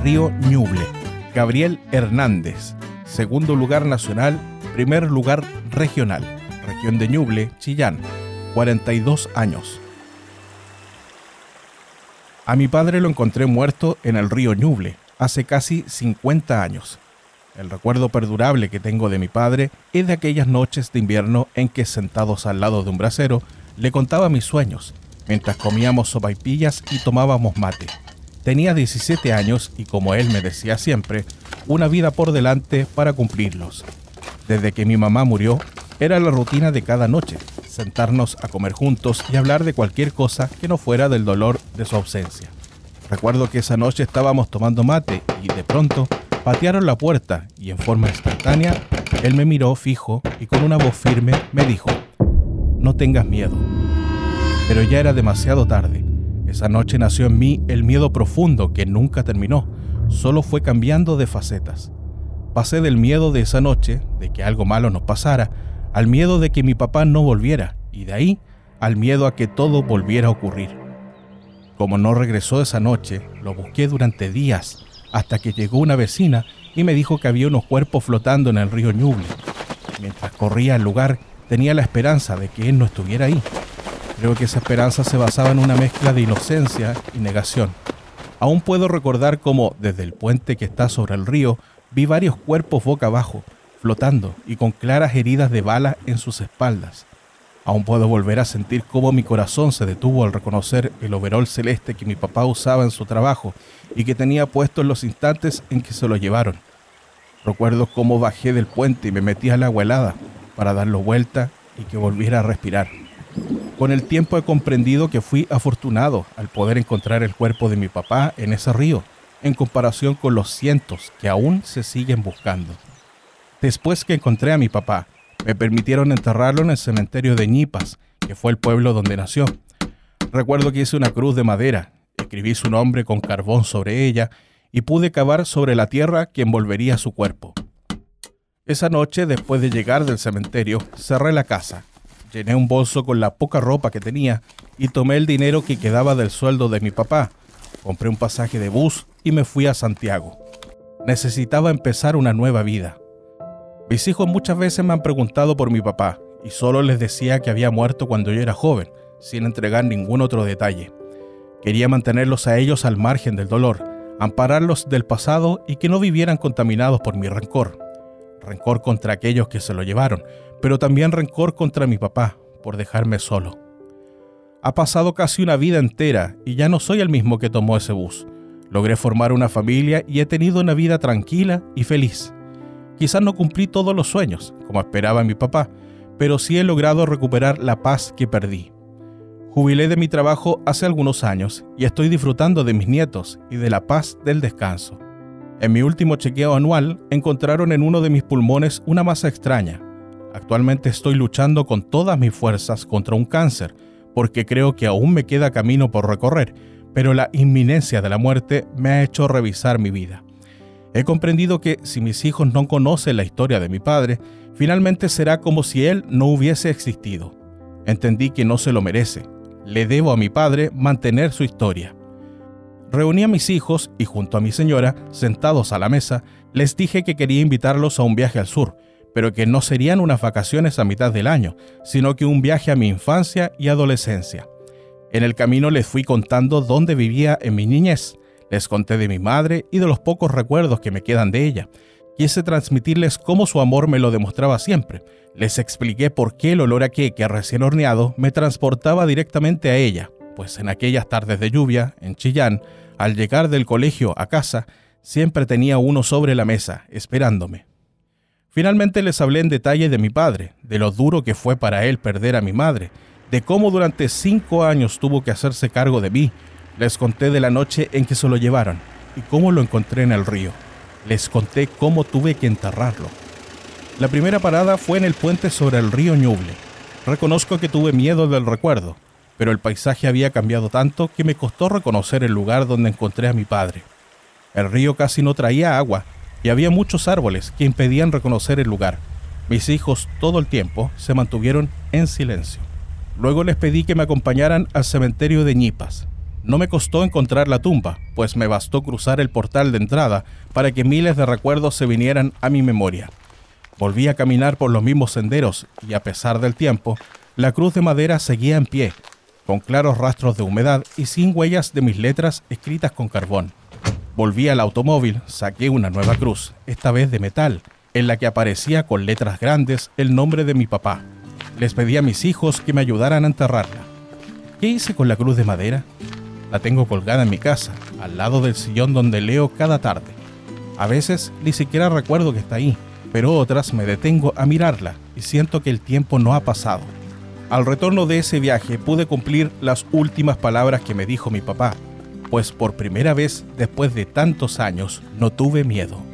Río Ñuble. Gabriel Hernández. Segundo lugar nacional, primer lugar regional. Región de Ñuble, Chillán. 42 años. A mi padre lo encontré muerto en el río Ñuble hace casi 50 años. El recuerdo perdurable que tengo de mi padre es de aquellas noches de invierno en que, sentados al lado de un brasero, le contaba mis sueños, mientras comíamos sopaipillas y tomábamos mate. Tenía 17 años y, como él me decía siempre, una vida por delante para cumplirlos. Desde que mi mamá murió, era la rutina de cada noche, sentarnos a comer juntos y hablar de cualquier cosa que no fuera del dolor de su ausencia. Recuerdo que esa noche estábamos tomando mate y, de pronto, patearon la puerta y, en forma instantánea, él me miró fijo y con una voz firme me dijo: «No tengas miedo». Pero ya era demasiado tarde. Esa noche nació en mí el miedo profundo que nunca terminó, solo fue cambiando de facetas. Pasé del miedo de esa noche, de que algo malo nos pasara, al miedo de que mi papá no volviera, y de ahí al miedo a que todo volviera a ocurrir. Como no regresó esa noche, lo busqué durante días, hasta que llegó una vecina y me dijo que había unos cuerpos flotando en el río Ñuble. Mientras corría al lugar, tenía la esperanza de que él no estuviera ahí. Creo que esa esperanza se basaba en una mezcla de inocencia y negación. Aún puedo recordar cómo, desde el puente que está sobre el río, vi varios cuerpos boca abajo, flotando y con claras heridas de bala en sus espaldas. Aún puedo volver a sentir cómo mi corazón se detuvo al reconocer el overol celeste que mi papá usaba en su trabajo y que tenía puesto en los instantes en que se lo llevaron. Recuerdo cómo bajé del puente y me metí al agua helada para darlo vuelta y que volviera a respirar. Con el tiempo he comprendido que fui afortunado al poder encontrar el cuerpo de mi papá en ese río, en comparación con los cientos que aún se siguen buscando. Después que encontré a mi papá, me permitieron enterrarlo en el cementerio de Ñipas, que fue el pueblo donde nació. Recuerdo que hice una cruz de madera, escribí su nombre con carbón sobre ella y pude cavar sobre la tierra que envolvería su cuerpo. Esa noche, después de llegar del cementerio, cerré la casa, llené un bolso con la poca ropa que tenía y tomé el dinero que quedaba del sueldo de mi papá. Compré un pasaje de bus y me fui a Santiago. Necesitaba empezar una nueva vida. Mis hijos muchas veces me han preguntado por mi papá y solo les decía que había muerto cuando yo era joven, sin entregar ningún otro detalle. Quería mantenerlos a ellos al margen del dolor, ampararlos del pasado y que no vivieran contaminados por mi rencor. Rencor contra aquellos que se lo llevaron, pero también rencor contra mi papá por dejarme solo. Ha pasado casi una vida entera y ya no soy el mismo que tomó ese bus. Logré formar una familia y he tenido una vida tranquila y feliz. Quizás no cumplí todos los sueños, como esperaba mi papá, pero sí he logrado recuperar la paz que perdí. Jubilé de mi trabajo hace algunos años y estoy disfrutando de mis nietos y de la paz del descanso. En mi último chequeo anual encontraron en uno de mis pulmones una masa extraña. Actualmente estoy luchando con todas mis fuerzas contra un cáncer, porque creo que aún me queda camino por recorrer, pero la inminencia de la muerte me ha hecho revisar mi vida. He comprendido que si mis hijos no conocen la historia de mi padre, finalmente será como si él no hubiese existido. Entendí que no se lo merece. Le debo a mi padre mantener su historia. Reuní a mis hijos y junto a mi señora, sentados a la mesa, les dije que quería invitarlos a un viaje al sur, pero que no serían unas vacaciones a mitad del año, sino que un viaje a mi infancia y adolescencia. En el camino les fui contando dónde vivía en mi niñez. Les conté de mi madre y de los pocos recuerdos que me quedan de ella. Quise transmitirles cómo su amor me lo demostraba siempre. Les expliqué por qué el olor a queque recién horneado me transportaba directamente a ella, pues en aquellas tardes de lluvia, en Chillán, al llegar del colegio a casa, siempre tenía uno sobre la mesa, esperándome. Finalmente les hablé en detalle de mi padre, de lo duro que fue para él perder a mi madre, de cómo durante 5 años tuvo que hacerse cargo de mí. Les conté de la noche en que se lo llevaron y cómo lo encontré en el río. Les conté cómo tuve que enterrarlo. La primera parada fue en el puente sobre el río Ñuble. Reconozco que tuve miedo del recuerdo, pero el paisaje había cambiado tanto que me costó reconocer el lugar donde encontré a mi padre. El río casi no traía agua y había muchos árboles que impedían reconocer el lugar. Mis hijos todo el tiempo se mantuvieron en silencio. Luego les pedí que me acompañaran al cementerio de Ñipas. No me costó encontrar la tumba, pues me bastó cruzar el portal de entrada para que miles de recuerdos se vinieran a mi memoria. Volví a caminar por los mismos senderos y, a pesar del tiempo, la cruz de madera seguía en pie, con claros rastros de humedad y sin huellas de mis letras escritas con carbón. Volví al automóvil, saqué una nueva cruz, esta vez de metal, en la que aparecía con letras grandes el nombre de mi papá. Les pedí a mis hijos que me ayudaran a enterrarla. ¿Qué hice con la cruz de madera? La tengo colgada en mi casa, al lado del sillón donde leo cada tarde. A veces ni siquiera recuerdo que está ahí, pero otras me detengo a mirarla y siento que el tiempo no ha pasado. Al retorno de ese viaje pude cumplir las últimas palabras que me dijo mi papá, pues por primera vez después de tantos años no tuve miedo.